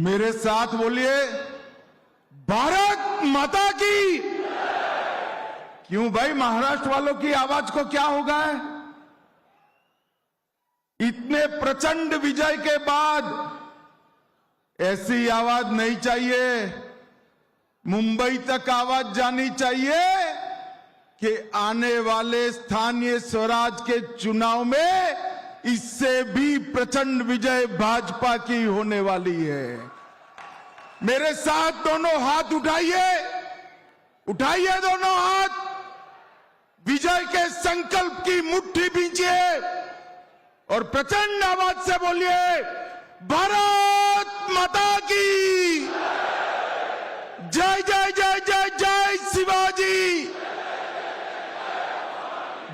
मेरे साथ बोलिए, भारत माता की। क्यों भाई, महाराष्ट्र वालों की आवाज को क्या हो गया है? इतने प्रचंड विजय के बाद ऐसी आवाज नहीं चाहिए। मुंबई तक आवाज जानी चाहिए कि आने वाले स्थानीय स्वराज के चुनाव में इससे भी प्रचंड विजय भाजपा की होने वाली है। मेरे साथ दोनों हाथ उठाइए, उठाइए दोनों हाथ, विजय के संकल्प की मुट्ठी भींचिए और प्रचंड आवाज से बोलिए, भारत माता की जय जय जय जय जय शिवाजी,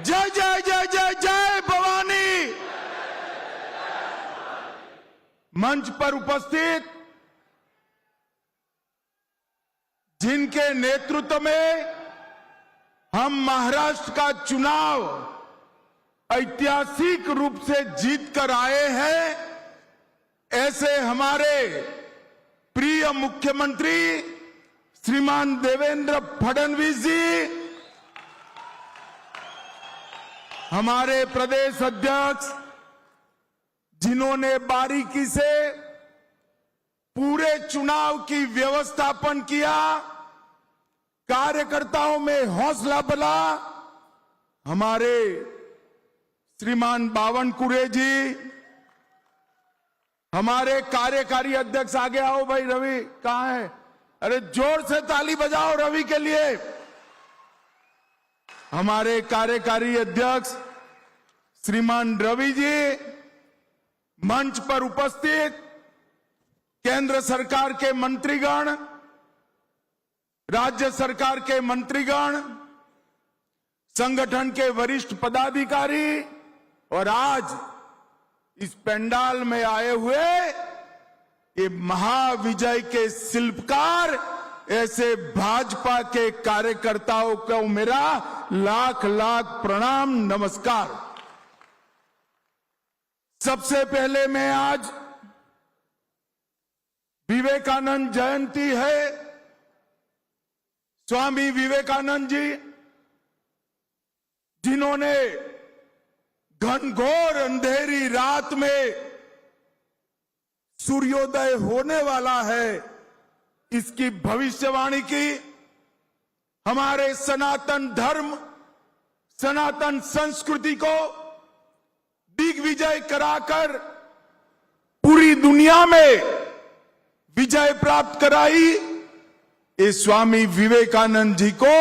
जय जय जय जय जय भवानी। मंच पर उपस्थित जिनके नेतृत्व में हम महाराष्ट्र का चुनाव ऐतिहासिक रूप से जीत कर आए हैं, ऐसे हमारे प्रिय मुख्यमंत्री श्रीमान देवेंद्र फडणवीस जी, हमारे प्रदेश अध्यक्ष जिन्होंने बारीकी से पूरे चुनाव की व्यवस्थापन किया, कार्यकर्ताओं में हौसला बढ़ा, हमारे श्रीमान बावनकुळे जी, हमारे कार्यकारी अध्यक्ष, आगे आओ भाई, रवि कहां है? अरे जोर से ताली बजाओ रवि के लिए। हमारे कार्यकारी अध्यक्ष श्रीमान रवि जी, मंच पर उपस्थित केंद्र सरकार के मंत्रीगण, राज्य सरकार के मंत्रीगण, संगठन के वरिष्ठ पदाधिकारी और आज इस पंडाल में आए हुए ये महाविजय के शिल्पकार, ऐसे भाजपा के कार्यकर्ताओं को मेरा लाख लाख प्रणाम, नमस्कार। सबसे पहले मैं आज विवेकानंद जयंती है, स्वामी विवेकानंद जी जिन्होंने घनघोर अंधेरी रात में सूर्योदय होने वाला है इसकी भविष्यवाणी की, हमारे सनातन धर्म, सनातन संस्कृति को दिग्विजय कराकर पूरी दुनिया में विजय प्राप्त कराई। इस स्वामी विवेकानंद जी को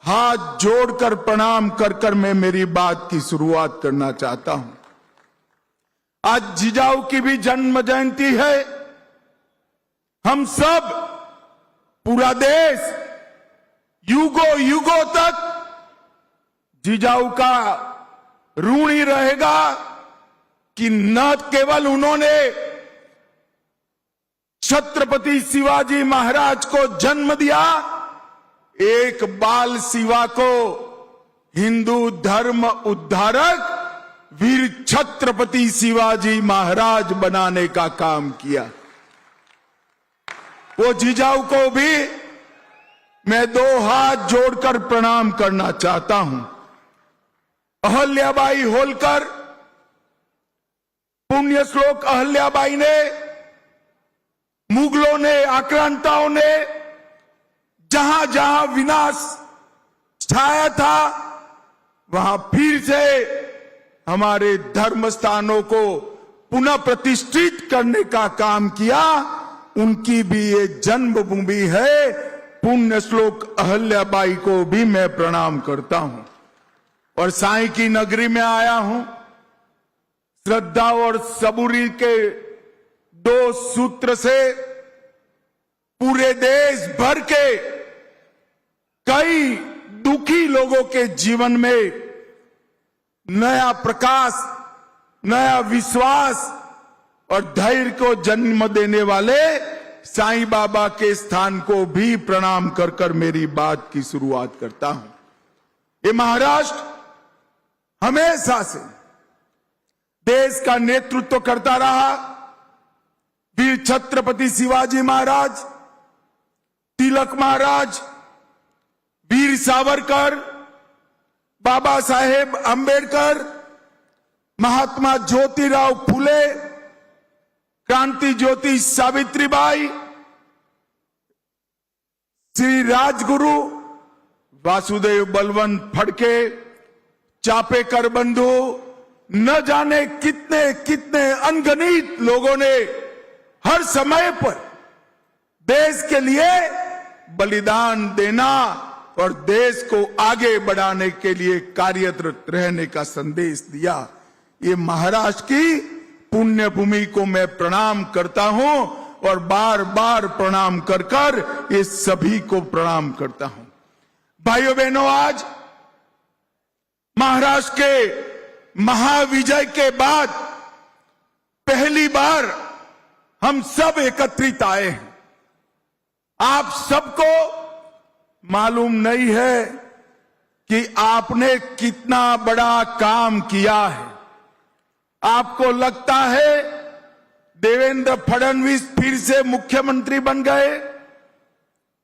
हाथ जोड़कर प्रणाम कर कर मैं मेरी बात की शुरुआत करना चाहता हूं। आज जिजाऊ की भी जन्म जयंती है। हम सब, पूरा देश युगों युगों तक जिजाऊ का ऋणी रहेगा कि न केवल उन्होंने छत्रपति शिवाजी महाराज को जन्म दिया, एक बाल शिवा को हिंदू धर्म उद्धारक वीर छत्रपति शिवाजी महाराज बनाने का काम किया। वो जिजाऊ को भी मैं दो हाथ जोड़कर प्रणाम करना चाहता हूं। अहल्याबाई होलकर, पुण्य श्लोक अहल्याबाई ने, मुगलों ने, आक्रांताओं ने जहां जहां विनाश छाया था, वहां फिर से हमारे धर्म स्थानों को पुनः प्रतिष्ठित करने का काम किया। उनकी भी ये जन्मभूमि है। पुण्य श्लोक अहल्याबाई को भी मैं प्रणाम करता हूं और साईं की नगरी में आया हूं। श्रद्धा और सबूरी के दो सूत्र से पूरे देश भर के कई दुखी लोगों के जीवन में नया प्रकाश, नया विश्वास और धैर्य को जन्म देने वाले साईं बाबा के स्थान को भी प्रणाम कर कर मेरी बात की शुरुआत करता हूं। ये महाराष्ट्र हमेशा से देश का नेतृत्व करता रहा, वीर छत्रपति शिवाजी महाराज, तिलक महाराज, वीर सावरकर, बाबा साहेब अंबेडकर, महात्मा ज्योतिराव फुले, क्रांति ज्योति सावित्रीबाई, श्री राजगुरु वासुदेव बलवंत फड़के, चापेकर बंधु, न जाने कितने कितने अनगिनत लोगों ने हर समय पर देश के लिए बलिदान देना और देश को आगे बढ़ाने के लिए कार्यरत रहने का संदेश दिया। ये महाराष्ट्र की पुण्य भूमि को मैं प्रणाम करता हूं और बार बार प्रणाम कर कर ये सभी को प्रणाम करता हूं। भाइयों बहनों, आज महाराष्ट्र के महाविजय के बाद पहली बार हम सब एकत्रित आए हैं। आप सबको मालूम नहीं है कि आपने कितना बड़ा काम किया है। आपको लगता है देवेंद्र फडणवीस फिर से मुख्यमंत्री बन गए।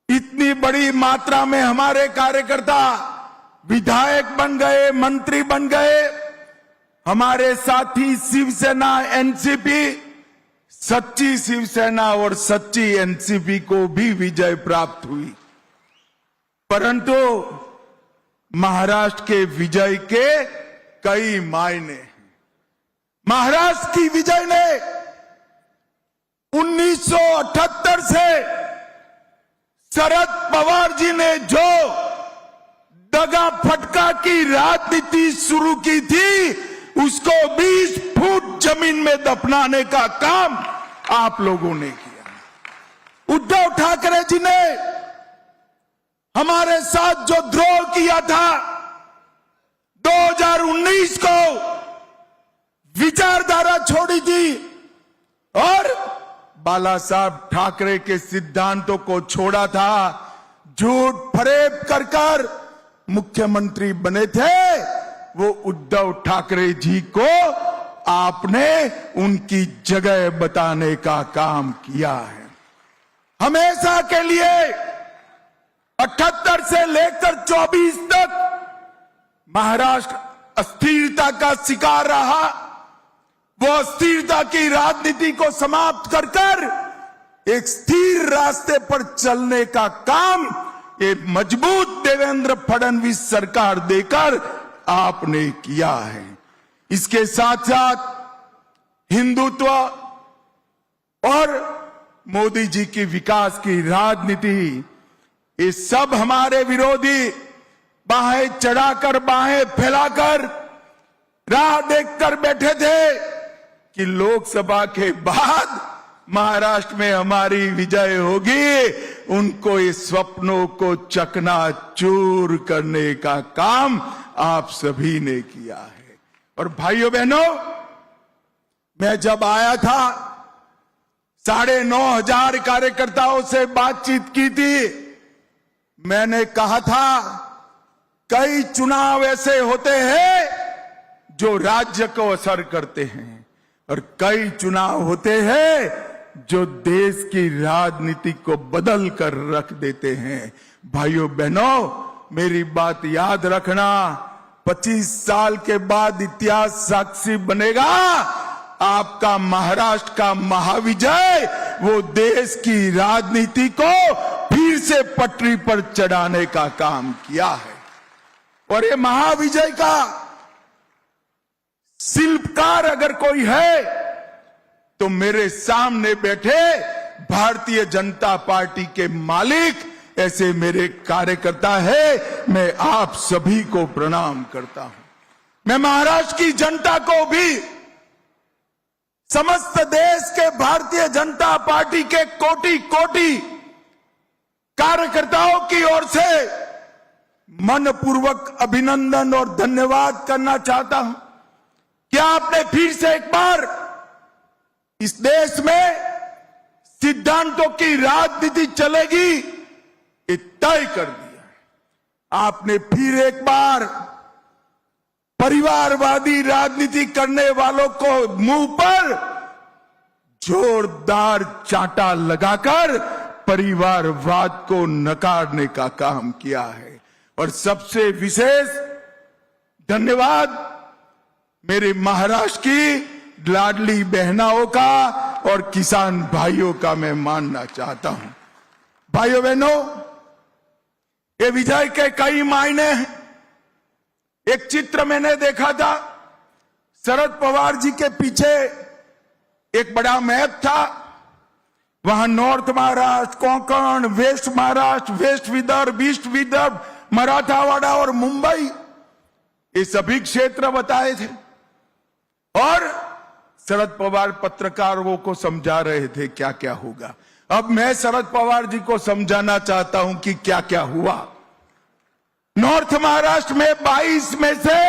इतनी बड़ी मात्रा में हमारे कार्यकर्ता विधायक बन गए, मंत्री बन गए। हमारे साथी शिवसेना, एनसीपी, सच्ची शिवसेना और सच्ची एनसीपी को भी विजय प्राप्त हुई। परंतु महाराष्ट्र के विजय के कई मायने हैं। महाराष्ट्र की विजय ने 1978 से शरद पवार जी ने जो दगा फटका की राजनीति शुरू की थी, उसको 20 फुट जमीन में दफनाने का काम आप लोगों ने किया। उद्धव ठाकरे जी ने हमारे साथ जो द्रोह किया था, 2019 को विचारधारा छोड़ी थी और बाला साहब ठाकरे के सिद्धांतों को छोड़ा था, झूठ फरेब कर कर मुख्यमंत्री बने थे। वो उद्धव ठाकरे जी को आपने उनकी जगह बताने का काम किया है। हमेशा के लिए 78 से लेकर 24 तक महाराष्ट्र अस्थिरता का शिकार रहा। वो अस्थिरता की राजनीति को समाप्त कर कर एक स्थिर रास्ते पर चलने का काम एक मजबूत देवेंद्र फडणवीस सरकार देकर आपने किया है। इसके साथ साथ हिंदुत्व और मोदी जी की विकास की राजनीति, ये सब हमारे विरोधी बाहें चढ़ाकर, बाहें फैलाकर राह देखकर बैठे थे कि लोकसभा के बाद महाराष्ट्र में हमारी विजय होगी। उनको इस स्वप्नों को चकनाचूर करने का काम आप सभी ने किया है। और भाइयों बहनों, मैं जब आया था 9,500 कार्यकर्ताओं से बातचीत की थी। मैंने कहा था कई चुनाव ऐसे होते हैं जो राज्य को असर करते हैं और कई चुनाव होते हैं जो देश की राजनीति को बदल कर रख देते हैं। भाइयों बहनों, मेरी बात याद रखना, 25 साल के बाद इतिहास साक्षी बनेगा। आपका महाराष्ट्र का महाविजय वो देश की राजनीति को फिर से पटरी पर चढ़ाने का काम किया है। और ये महाविजय का शिल्पकार अगर कोई है तो मेरे सामने बैठे भारतीय जनता पार्टी के मालिक ऐसे मेरे कार्यकर्ता है। मैं आप सभी को प्रणाम करता हूं। मैं महाराष्ट्र की जनता को भी, समस्त देश के भारतीय जनता पार्टी के कोटि कोटि कार्यकर्ताओं की ओर से मनपूर्वक अभिनंदन और धन्यवाद करना चाहता हूं। क्या आपने फिर से एक बार इस देश में सिद्धांतों की राजनीति चलेगी, ये तय कर दिया है। आपने फिर एक बार परिवारवादी राजनीति करने वालों को मुंह पर जोरदार चांटा लगाकर परिवारवाद को नकारने का काम किया है। और सबसे विशेष धन्यवाद मेरे महाराष्ट्र की लाडली बहनाओं का और किसान भाइयों का मैं मानना चाहता हूं। भाइयों बहनों, ये विजय के कई मायने हैं। एक चित्र मैंने देखा था, शरद पवार जी के पीछे एक बड़ा मैप था। वहां north Maharashtra, Konkan, west Maharashtra, west Vidarbha, east Vidarbha, Marathwada और मुंबई, ये सभी क्षेत्र बताए थे। और शरद पवार पत्रकारों को समझा रहे थे क्या क्या होगा। अब मैं शरद पवार जी को समझाना चाहता हूं कि क्या क्या हुआ। नॉर्थ महाराष्ट्र में 22 में से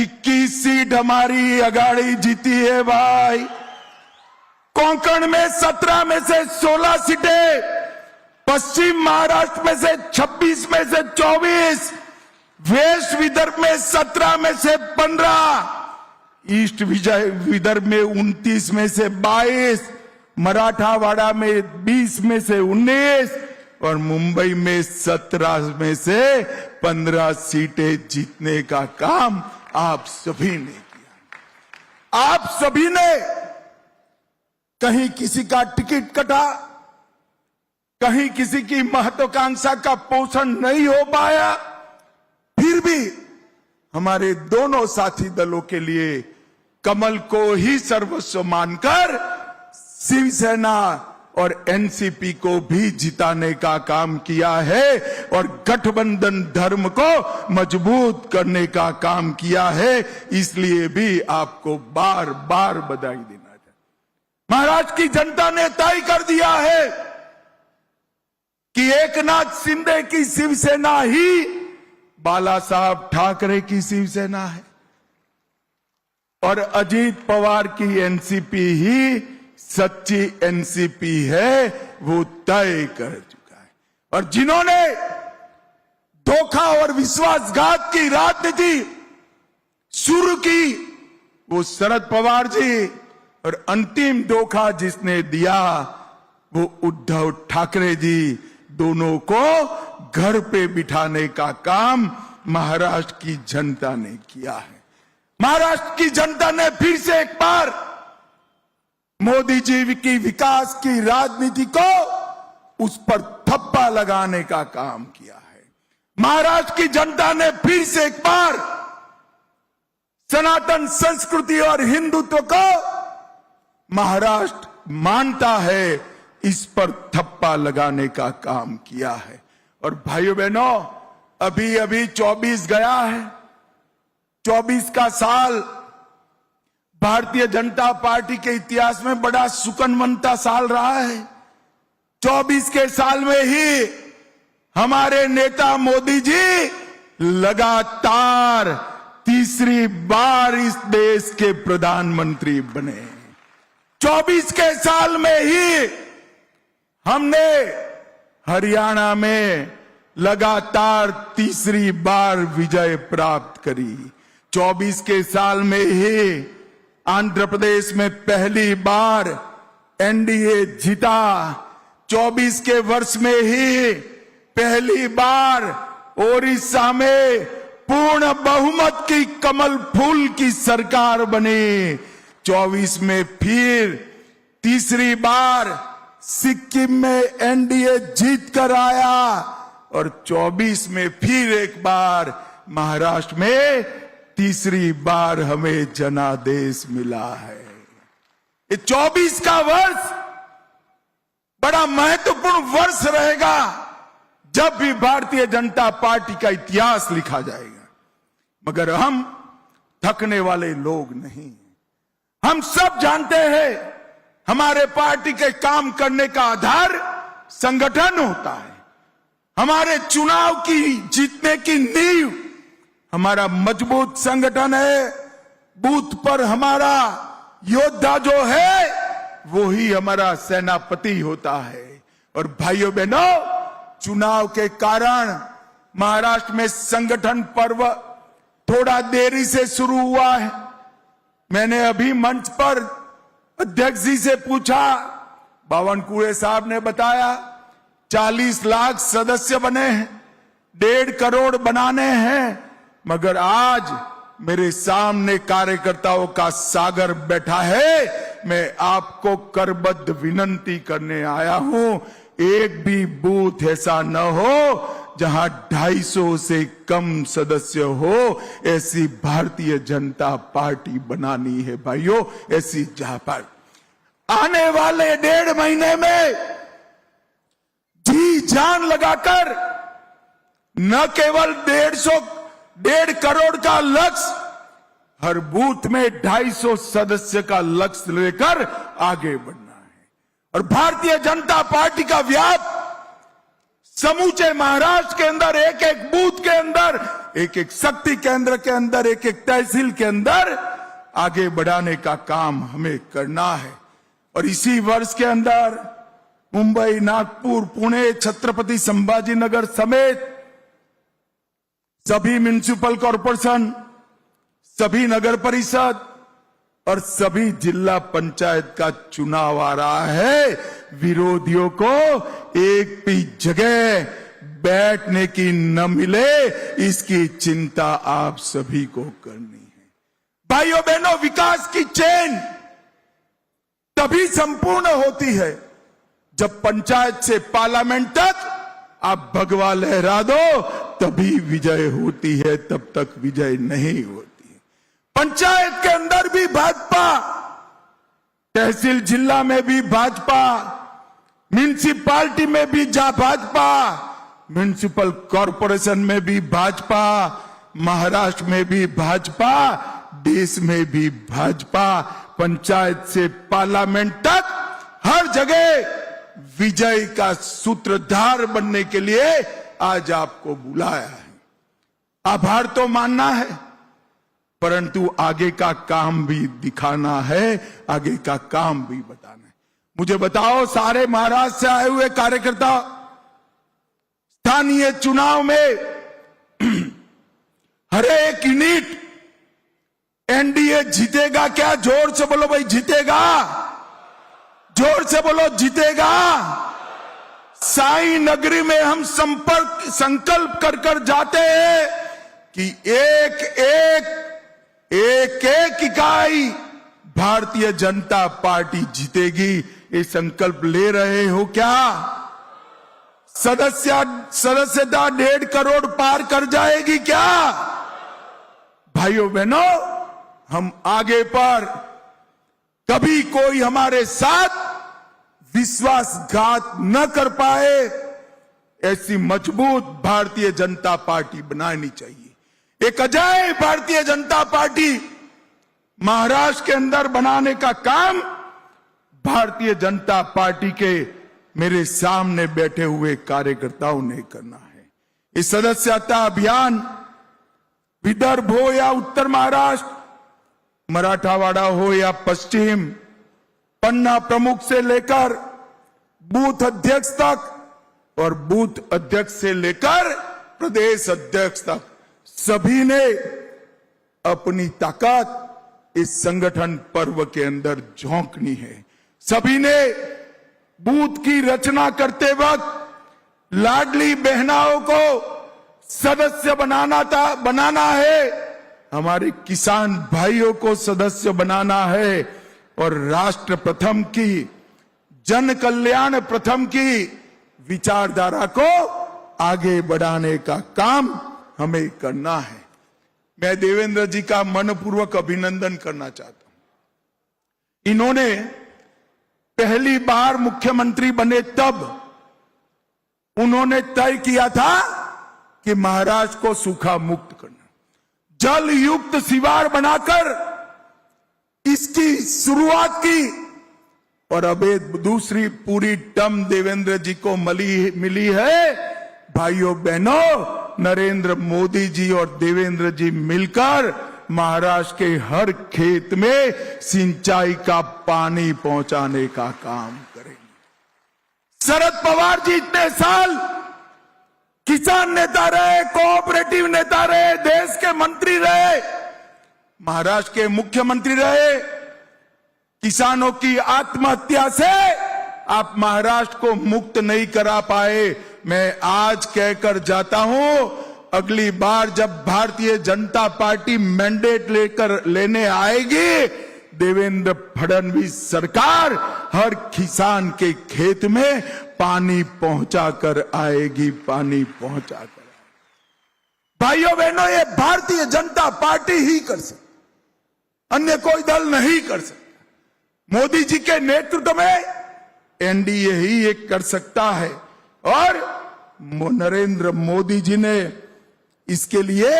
21 सीट हमारी अगाड़ी जीती है भाई। कोंकण में 17 में से 16 सीटें, पश्चिम महाराष्ट्र में से 26 में से 24, वेस्ट विदर्भ में 17 में से 15, ईस्ट विदर्भ में 29 में से 22, मराठावाड़ा में 20 में से 19 और मुंबई में 17 में से 15 सीटें जीतने का काम आप सभी ने किया। आप सभी ने, कहीं किसी का टिकट कटा, कहीं किसी की महत्वाकांक्षा का पोषण नहीं हो पाया, फिर भी हमारे दोनों साथी दलों के लिए कमल को ही सर्वस्व मानकर शिवसेना और एनसीपी को भी जिताने का काम किया है और गठबंधन धर्म को मजबूत करने का काम किया है। इसलिए भी आपको बार बार बधाई देना चाहिए। महाराष्ट्र की जनता ने तय कर दिया है कि एकनाथ शिंदे की शिवसेना ही बाला साहब ठाकरे की शिवसेना है और अजीत पवार की एनसीपी ही सच्ची एनसीपी है, वो तय कर चुका है। और जिन्होंने धोखा और विश्वासघात की राजनीति शुरू की, वो शरद पवार जी, और अंतिम धोखा जिसने दिया वो उद्धव ठाकरे जी। दोनों को घर पे बिठाने का काम महाराष्ट्र की जनता ने किया है। महाराष्ट्र की जनता ने फिर से एक बार मोदी जी की विकास की राजनीति को उस पर थप्पा लगाने का काम किया है। महाराष्ट्र की जनता ने फिर से एक बार सनातन संस्कृति और हिंदुत्व को महाराष्ट्र मानता है, इस पर थप्पा लगाने का काम किया है। और भाइयों बहनों, अभी अभी 24 गया है। 24 का साल भारतीय जनता पार्टी के इतिहास में बड़ा सुकनवंता साल रहा है। 24 के साल में ही हमारे नेता मोदी जी लगातार तीसरी बार इस देश के प्रधानमंत्री बने। 24 के साल में ही हमने हरियाणा में लगातार तीसरी बार विजय प्राप्त करी। 24 के साल में ही आंध्र प्रदेश में पहली बार एनडीए जीता। 24 के वर्ष में ही पहली बार ओडिशा में पूर्ण बहुमत की कमल फूल की सरकार बनी। 24 में फिर तीसरी बार सिक्किम में एनडीए जीत कर आया और 24 में फिर एक बार महाराष्ट्र में तीसरी बार हमें जनादेश मिला है। ये 24 का वर्ष बड़ा महत्वपूर्ण वर्ष रहेगा जब भी भारतीय जनता पार्टी का इतिहास लिखा जाएगा। मगर हम थकने वाले लोग नहीं। हम सब जानते हैं हमारे पार्टी के काम करने का आधार संगठन होता है। हमारे चुनाव की जीतने की नींव हमारा मजबूत संगठन है। बूथ पर हमारा योद्धा जो है वो ही हमारा सेनापति होता है। और भाइयों बहनों, चुनाव के कारण महाराष्ट्र में संगठन पर्व थोड़ा देरी से शुरू हुआ है। मैंने अभी मंच पर अध्यक्ष जी से पूछा, बावनकुळे साहब ने बताया 40 लाख सदस्य बने हैं, 1.5 करोड़ बनाने हैं, मगर आज मेरे सामने कार्यकर्ताओं का सागर बैठा है। मैं आपको करबद्ध विनंती करने आया हूं, एक भी बूथ ऐसा न हो जहां 250 से कम सदस्य हो। ऐसी भारतीय जनता पार्टी बनानी है भाइयों, ऐसी जहां पर आने वाले 1.5 महीने में जी जान लगाकर न केवल 1.5 करोड़ का लक्ष्य, हर बूथ में 250 सदस्य का लक्ष्य लेकर आगे बढ़ना है। और भारतीय जनता पार्टी का व्याप समूचे महाराष्ट्र के अंदर, एक एक बूथ के अंदर, एक एक शक्ति केंद्र के अंदर, एक एक तहसील के अंदर आगे बढ़ाने का काम हमें करना है। और इसी वर्ष के अंदर मुंबई, नागपुर, पुणे, छत्रपति संभाजीनगर समेत सभी म्युनिसिपल कॉरपोरेशन, सभी नगर परिषद और सभी जिला पंचायत का चुनाव आ रहा है। विरोधियों को एक भी जगह बैठने की न मिले, इसकी चिंता आप सभी को करनी है। भाइयों बहनों, विकास की चेन तभी संपूर्ण होती है जब पंचायत से पार्लियामेंट तक आप भगवा लहरा दो, तभी विजय होती है, तब तक विजय नहीं होती है। पंचायत के अंदर भी भाजपा, तहसील जिला में भी भाजपा, म्युनिसिपालिटी में भी भाजपा, म्युनिसिपल कॉरपोरेशन में भी भाजपा, महाराष्ट्र में भी भाजपा, देश में भी भाजपा। पंचायत से पार्लियामेंट तक हर जगह विजय का सूत्रधार बनने के लिए आज आपको बुलाया है। आभार तो मानना है, परंतु आगे का काम भी दिखाना है, आगे का काम भी बताना है। मुझे बताओ, सारे महाराष्ट्र से आए हुए कार्यकर्ता स्थानीय चुनाव में हर एक यूनिट एनडीए जीतेगा क्या? जोर से बोलो भाई, जीतेगा। जोर से बोलो, जीतेगा। साई नगरी में हम संकल्प कर कर जाते हैं कि एक इकाई भारतीय जनता पार्टी जीतेगी। ये संकल्प ले रहे हो क्या? सदस्यता 1.5 करोड़ पार कर जाएगी क्या? भाइयों बहनों, हम आगे पर कभी कोई हमारे साथ विश्वासघात न कर पाए, ऐसी मजबूत भारतीय जनता पार्टी बनानी चाहिए। एक अजय भारतीय जनता पार्टी महाराष्ट्र के अंदर बनाने का काम भारतीय जनता पार्टी के मेरे सामने बैठे हुए कार्यकर्ताओं ने करना है। इस सदस्यता अभियान विदर्भ हो या उत्तर महाराष्ट्र, मराठावाड़ा हो या पश्चिम, पन्ना प्रमुख से लेकर बूथ अध्यक्ष तक और बूथ अध्यक्ष से लेकर प्रदेश अध्यक्ष तक, सभी ने अपनी ताकत इस संगठन पर्व के अंदर झोंकनी है। सभी ने बूथ की रचना करते वक्त लाडली बहनाओं को सदस्य बनाना है, हमारे किसान भाइयों को सदस्य बनाना है और राष्ट्र प्रथम की, जन कल्याण प्रथम की विचारधारा को आगे बढ़ाने का काम हमें करना है। मैं देवेंद्र जी का मनपूर्वक अभिनंदन करना चाहता हूं। इन्होंने पहली बार मुख्यमंत्री बने तब उन्होंने तय किया था कि महाराष्ट्र को सूखा मुक्त करना, जल युक्त शिवार बनाकर इसकी शुरुआत की। और अब दूसरी पूरी टर्म देवेंद्र जी को मिली है। भाइयों बहनों, नरेंद्र मोदी जी और देवेंद्र जी मिलकर महाराष्ट्र के हर खेत में सिंचाई का पानी पहुंचाने का काम करेंगे। शरद पवार जी इतने साल किसान नेता रहे, कोऑपरेटिव नेता रहे, देश के मंत्री रहे, महाराष्ट्र के मुख्यमंत्री रहे। किसानों की आत्महत्या से आप महाराष्ट्र को मुक्त नहीं करा पाए। मैं आज कहकर जाता हूं, अगली बार जब भारतीय जनता पार्टी मैंडेट लेने आएगी, देवेंद्र फडणवीस सरकार हर किसान के खेत में पानी पहुंचाकर आएगी, पानी पहुंचाकर। भाइयों बहनों, ये भारतीय जनता पार्टी ही कर सकती, अन्य कोई दल नहीं कर सकता। मोदी जी के नेतृत्व में एनडीए ही ये कर सकता है और नरेंद्र मोदी जी ने इसके लिए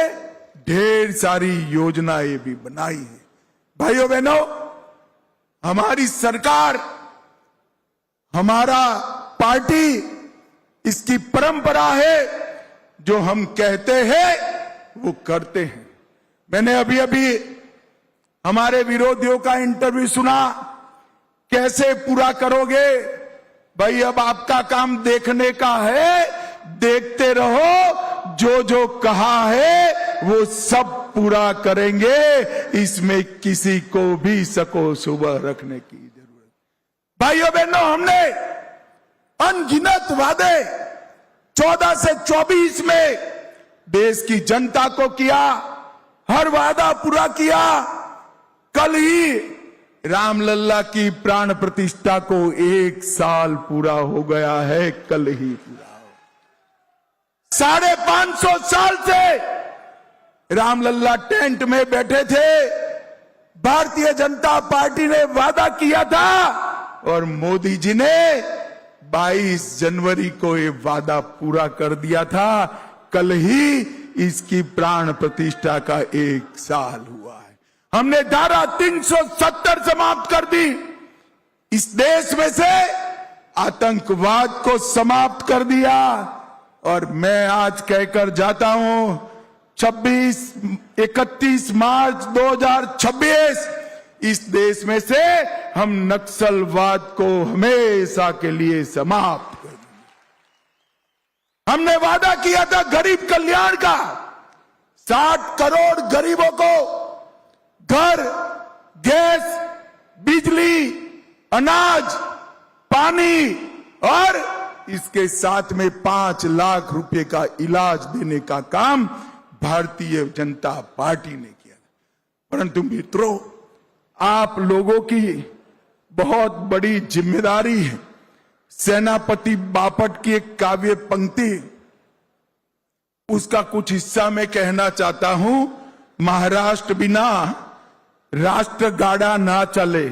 ढेर सारी योजनाएं भी बनाई है। भाइयों बहनों, हमारी सरकार, हमारा पार्टी, इसकी परंपरा है, जो हम कहते हैं वो करते हैं। मैंने अभी अभी हमारे विरोधियों का इंटरव्यू सुना, कैसे पूरा करोगे? भाई अब आपका काम देखने का है, देखते रहो, जो जो कहा है वो सब पूरा करेंगे, इसमें किसी को भी सको सुबह रखने की जरूरत। भाइयों बहनों, हमने अनगिनत वादे 14 से 24 में देश की जनता को किया, हर वादा पूरा किया। कल ही रामलला की प्राण प्रतिष्ठा को 1 साल पूरा हो गया है, कल ही पूरा। 550 साल से रामलला टेंट में बैठे थे, भारतीय जनता पार्टी ने वादा किया था और मोदी जी ने 22 जनवरी को ये वादा पूरा कर दिया था। कल ही इसकी प्राण प्रतिष्ठा का 1 साल हुआ है। हमने धारा 370 समाप्त कर दी। इस देश में से आतंकवाद को समाप्त कर दिया और मैं आज कहकर जाता हूं, 31 मार्च 2026 इस देश में से हम नक्सलवाद को हमेशा के लिए समाप्त कर देंगे। हमने वादा किया था गरीब कल्याण का, 60 करोड़ गरीबों को घर, गैस, बिजली, अनाज, पानी और इसके साथ में 5 लाख रुपए का इलाज देने का काम भारतीय जनता पार्टी ने किया। परंतु मित्रों, आप लोगों की बहुत बड़ी जिम्मेदारी है। सेनापति बापट की एक काव्य पंक्ति, उसका कुछ हिस्सा मैं कहना चाहता हूं। महाराष्ट्र बिना राष्ट्र गाड़ा ना चले,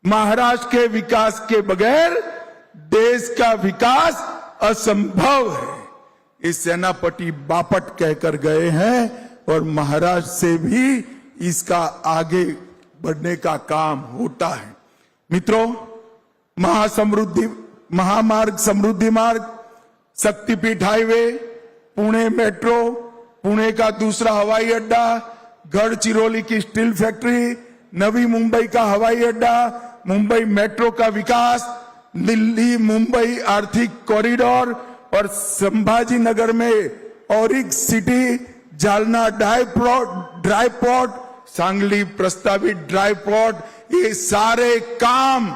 महाराष्ट्र के विकास के बगैर देश का विकास असंभव है। ये सेनापति बापट कहकर गए हैं और महाराष्ट्र से भी इसका आगे बढ़ने का काम होता है। मित्रों, महामार्ग, समृद्धि मार्ग, शक्तिपीठ हाईवे, पुणे मेट्रो, पुणे का दूसरा हवाई अड्डा, गढ़चिरौली की स्टील फैक्ट्री, नवी मुंबई का हवाई अड्डा, मुंबई मेट्रो का विकास, दिल्ली मुंबई आर्थिक कॉरिडोर और संभाजी नगर में auric city, Jalna dry port, Sangli प्रस्तावित ड्राई पोर्ट, ये सारे काम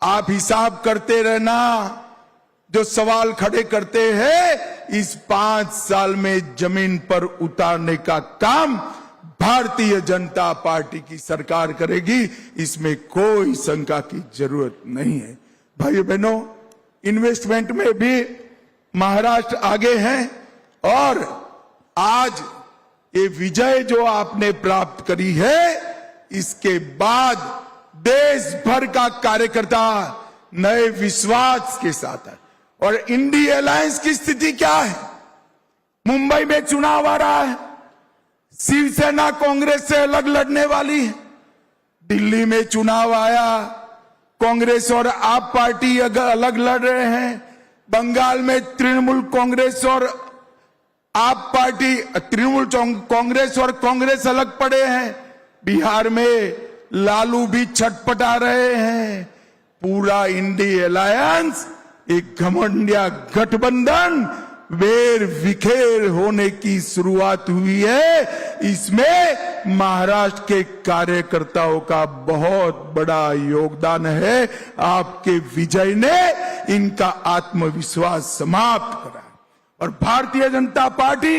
आप हिसाब करते रहना। जो सवाल खड़े करते हैं, इस 5 साल में जमीन पर उतारने का काम भारतीय जनता पार्टी की सरकार करेगी, इसमें कोई शंका की जरूरत नहीं है। भाइयों बहनों, इन्वेस्टमेंट में भी महाराष्ट्र आगे है और आज ये विजय जो आपने प्राप्त करी है, इसके बाद देश भर का कार्यकर्ता नए विश्वास के साथ है। और इंडी अलायंस की स्थिति क्या है? मुंबई में चुनाव आ रहा है, शिवसेना कांग्रेस से अलग लड़ने वाली है। दिल्ली में चुनाव आया, कांग्रेस और आप पार्टी अलग लड़ रहे हैं। बंगाल में तृणमूल कांग्रेस और आप पार्टी, तृणमूल कांग्रेस और कांग्रेस अलग पड़े हैं। बिहार में लालू भी छटपटा रहे हैं। पूरा इंडी अलायंस एक घमंडिया गठबंधन वेर विखेर होने की शुरुआत हुई है। इसमें महाराष्ट्र के कार्यकर्ताओं का बहुत बड़ा योगदान है। आपके विजय ने इनका आत्मविश्वास समाप्त करा और भारतीय जनता पार्टी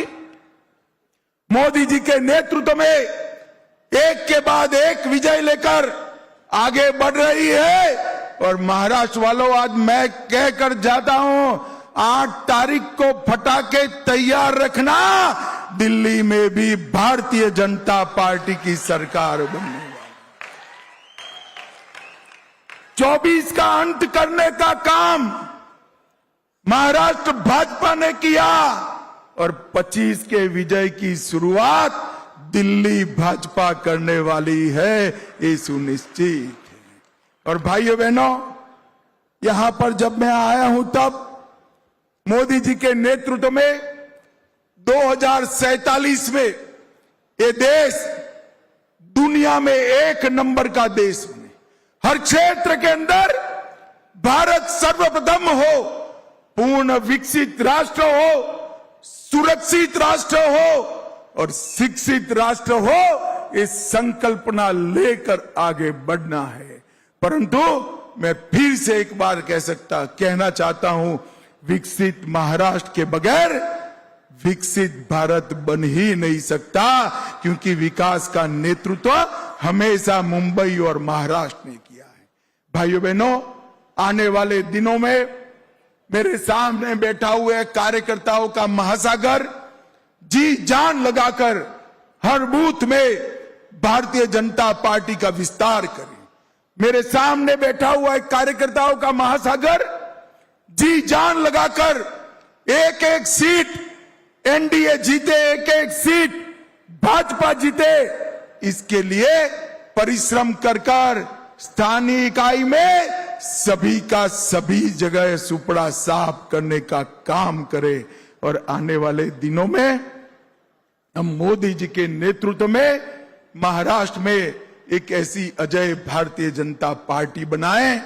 मोदी जी के नेतृत्व में एक के बाद एक विजय लेकर आगे बढ़ रही है। और महाराष्ट्र वालों, आज मैं कहकर जाता हूं, 8 तारीख को पटाखे तैयार रखना, दिल्ली में भी भारतीय जनता पार्टी की सरकार बनने वाली। 24 का अंत करने का काम महाराष्ट्र भाजपा ने किया और 25 के विजय की शुरुआत दिल्ली भाजपा करने वाली है, ये सुनिश्चित है। और भाइयों बहनों, यहां पर जब मैं आया हूं तब मोदी जी के नेतृत्व में 2047 में ये देश दुनिया में 1 नंबर का देश बने, हर क्षेत्र के अंदर भारत सर्वप्रथम हो, पूर्ण विकसित राष्ट्र हो, सुरक्षित राष्ट्र हो और शिक्षित राष्ट्र हो, इस संकल्पना लेकर आगे बढ़ना है। परंतु मैं फिर से एक बार कहना चाहता हूं, विकसित महाराष्ट्र के बगैर विकसित भारत बन ही नहीं सकता, क्योंकि विकास का नेतृत्व हमेशा मुंबई और महाराष्ट्र ने किया है। भाइयों बहनों, आने वाले दिनों में मेरे सामने बैठा हुए कार्यकर्ताओं का महासागर जी जान लगाकर हर बूथ में भारतीय जनता पार्टी का विस्तार करें। मेरे सामने बैठा हुआ एक कार्यकर्ताओं का महासागर जी जान लगाकर एक एक सीट एनडीए जीते, एक एक सीट भाजपा जीते, इसके लिए परिश्रम कर स्थानीय इकाई में सभी का सभी जगह सुपड़ा साफ करने का काम करे। और आने वाले दिनों में हम मोदी जी के नेतृत्व में महाराष्ट्र में एक ऐसी अजय भारतीय जनता पार्टी बनाएं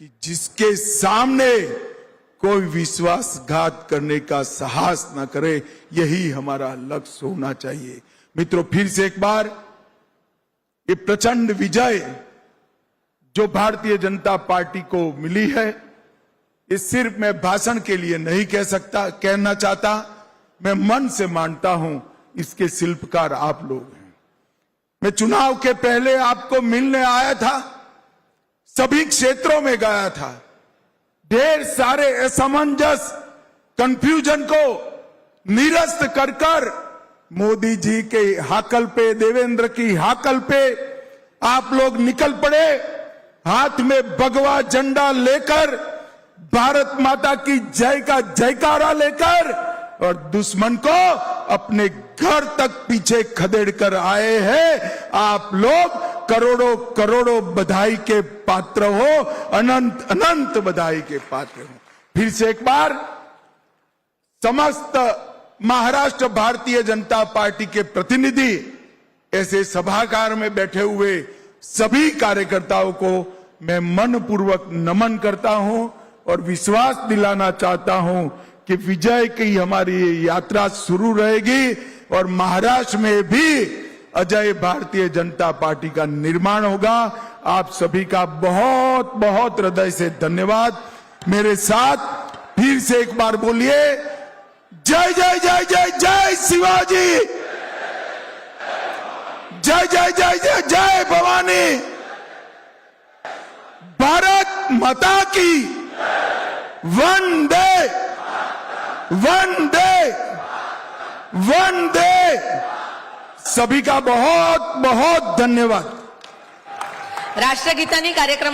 कि जिसके सामने कोई विश्वासघात करने का साहस न करे। यही हमारा लक्ष्य होना चाहिए। मित्रों, फिर से एक बार ये प्रचंड विजय जो भारतीय जनता पार्टी को मिली है, ये सिर्फ मैं भाषण के लिए नहीं कहना चाहता, मैं मन से मानता हूं इसके शिल्पकार आप लोग हैं। मैं चुनाव के पहले आपको मिलने आया था, सभी क्षेत्रों में गया था, ढेर सारे असमंजस कंफ्यूजन को निरस्त कर मोदी जी के हाकल पे, देवेंद्र की हाकल पे आप लोग निकल पड़े, हाथ में भगवा झंडा लेकर, भारत माता की जय का जयकारा लेकर, और दुश्मन को अपने घर तक पीछे खदेड़ कर आए हैं। आप लोग करोड़ों करोड़ों बधाई के पात्र हो, अनंत अनंत बधाई के पात्र हो। फिर से एक बार समस्त महाराष्ट्र भारतीय जनता पार्टी के प्रतिनिधि, ऐसे सभागार में बैठे हुए सभी कार्यकर्ताओं को मैं मनपूर्वक नमन करता हूं और विश्वास दिलाना चाहता हूं कि विजय की हमारी यात्रा शुरू रहेगी और महाराष्ट्र में भी अजय भारतीय जनता पार्टी का निर्माण होगा। आप सभी का बहुत बहुत हृदय से धन्यवाद। मेरे साथ फिर से एक बार बोलिए, जय जय जय जय जय शिवाजी, जय जय जय जय जय भवानी, भारत माता की वंदे वंदे वंदे। सभी का बहुत बहुत धन्यवाद। राष्ट्रगीतांनी कार्यक्रम